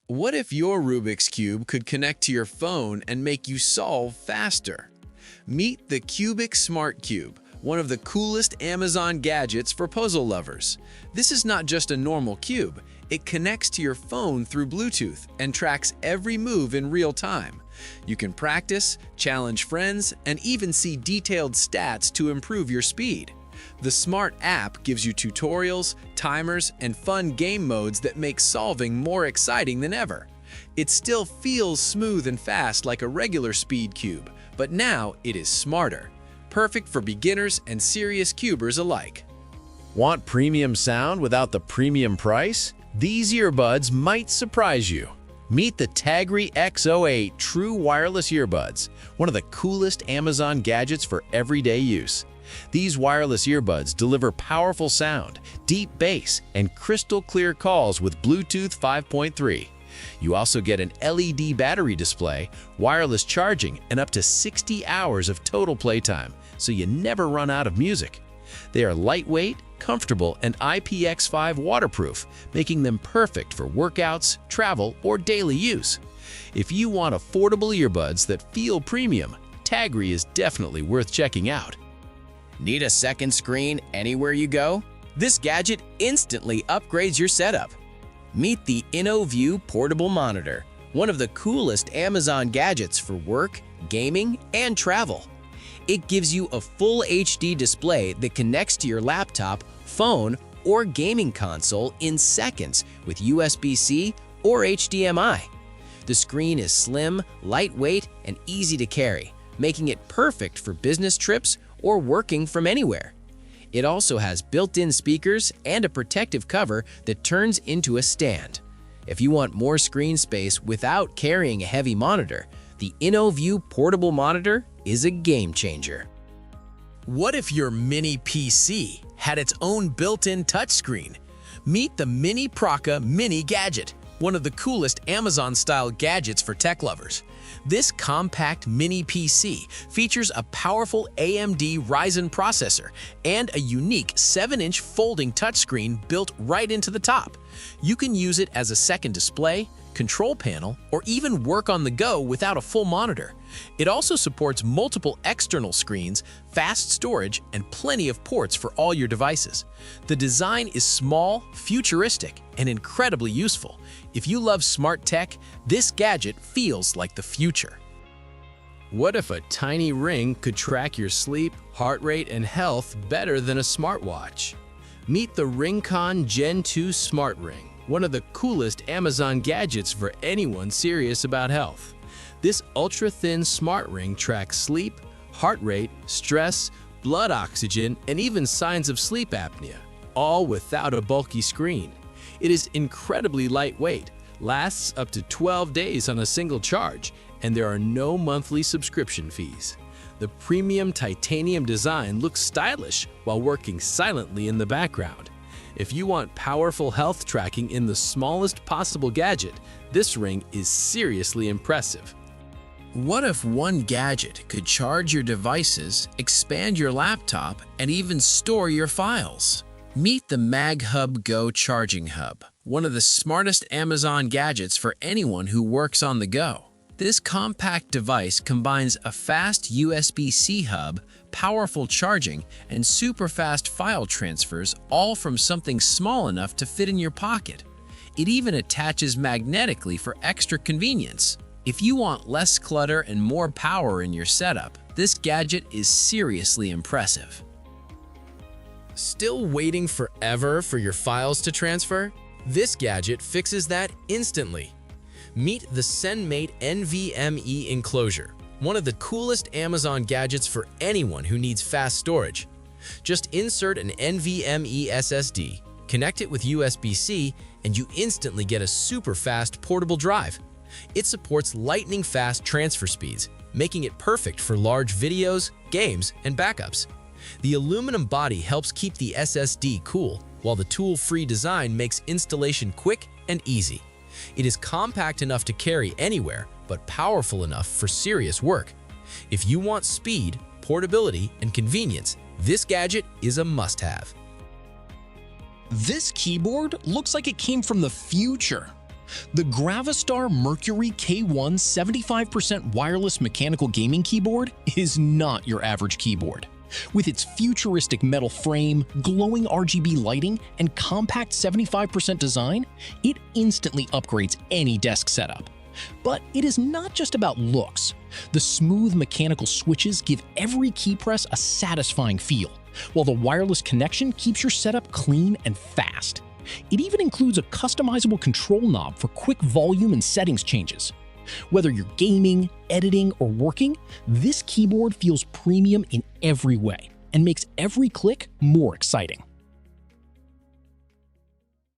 What if your Rubik's Cube could connect to your phone and make you solve faster? Meet the Cubix Smart Cube, one of the coolest Amazon gadgets for puzzle lovers. This is not just a normal cube. It connects to your phone through Bluetooth and tracks every move in real time. You can practice, challenge friends, and even see detailed stats to improve your speed. The Smart app gives you tutorials, timers, and fun game modes that make solving more exciting than ever. It still feels smooth and fast like a regular speed cube, but now it is smarter. Perfect for beginners and serious cubers alike. Want premium sound without the premium price? These earbuds might surprise you. Meet the Tagry X08 True Wireless Earbuds, one of the coolest Amazon gadgets for everyday use. These wireless earbuds deliver powerful sound, deep bass, and crystal clear calls with Bluetooth 5.3. You also get an LED battery display, wireless charging, and up to 60 hours of total playtime, so you never run out of music. They are lightweight, comfortable, and IPX5 waterproof, making them perfect for workouts, travel, or daily use. If you want affordable earbuds that feel premium, Tagry is definitely worth checking out. Need a second screen anywhere you go? This gadget instantly upgrades your setup. Meet the InnoView Portable Monitor, one of the coolest Amazon gadgets for work, gaming, and travel. It gives you a full HD display that connects to your laptop, phone, or gaming console in seconds with USB-C or HDMI. The screen is slim, lightweight, and easy to carry, making it perfect for business trips or working from anywhere. It also has built-in speakers and a protective cover that turns into a stand. If you want more screen space without carrying a heavy monitor, the InnoView Portable Monitor is a game changer. What if your mini PC had its own built-in touchscreen? Meet the Mini Proaka Mini Gadget, one of the coolest Amazon-style gadgets for tech lovers. This compact mini PC features a powerful AMD Ryzen processor and a unique 7-inch folding touchscreen built right into the top. You can use it as a second display, control panel, or even work on the go without a full monitor. It also supports multiple external screens, fast storage, and plenty of ports for all your devices. The design is small, futuristic, and incredibly useful. If you love smart tech, this gadget feels like the future. What if a tiny ring could track your sleep, heart rate, and health better than a smartwatch? Meet the RingConn Gen 2 Smart Ring, one of the coolest Amazon gadgets for anyone serious about health. This ultra-thin smart ring tracks sleep, heart rate, stress, blood oxygen, and even signs of sleep apnea, all without a bulky screen. It is incredibly lightweight, lasts up to 12 days on a single charge, and there are no monthly subscription fees. The premium titanium design looks stylish while working silently in the background. If you want powerful health tracking in the smallest possible gadget, this ring is seriously impressive. What if one gadget could charge your devices, expand your laptop, and even store your files? Meet the MagHub Go charging hub, one of the smartest Amazon gadgets for anyone who works on the go. This compact device combines a fast USB-C hub, powerful charging, and super fast file transfers, all from something small enough to fit in your pocket. It even attaches magnetically for extra convenience. If you want less clutter and more power in your setup, this gadget is seriously impressive. Still waiting forever for your files to transfer? This gadget fixes that instantly. Meet the Senmate NVMe Enclosure, one of the coolest Amazon gadgets for anyone who needs fast storage. Just insert an NVMe SSD, connect it with USB-C, and you instantly get a super fast portable drive. It supports lightning-fast transfer speeds, making it perfect for large videos, games, and backups. The aluminum body helps keep the SSD cool, while the tool-free design makes installation quick and easy. It is compact enough to carry anywhere, but powerful enough for serious work. If you want speed, portability, and convenience, this gadget is a must-have. This keyboard looks like it came from the future. The GravaStar Mercury K1 75% wireless mechanical gaming keyboard is not your average keyboard. With its futuristic metal frame, glowing RGB lighting, and compact 75% design, it instantly upgrades any desk setup. But it is not just about looks. The smooth mechanical switches give every key press a satisfying feel, while the wireless connection keeps your setup clean and fast. It even includes a customizable control knob for quick volume and settings changes. Whether you're gaming, editing, or working, this keyboard feels premium in every way and makes every click more exciting.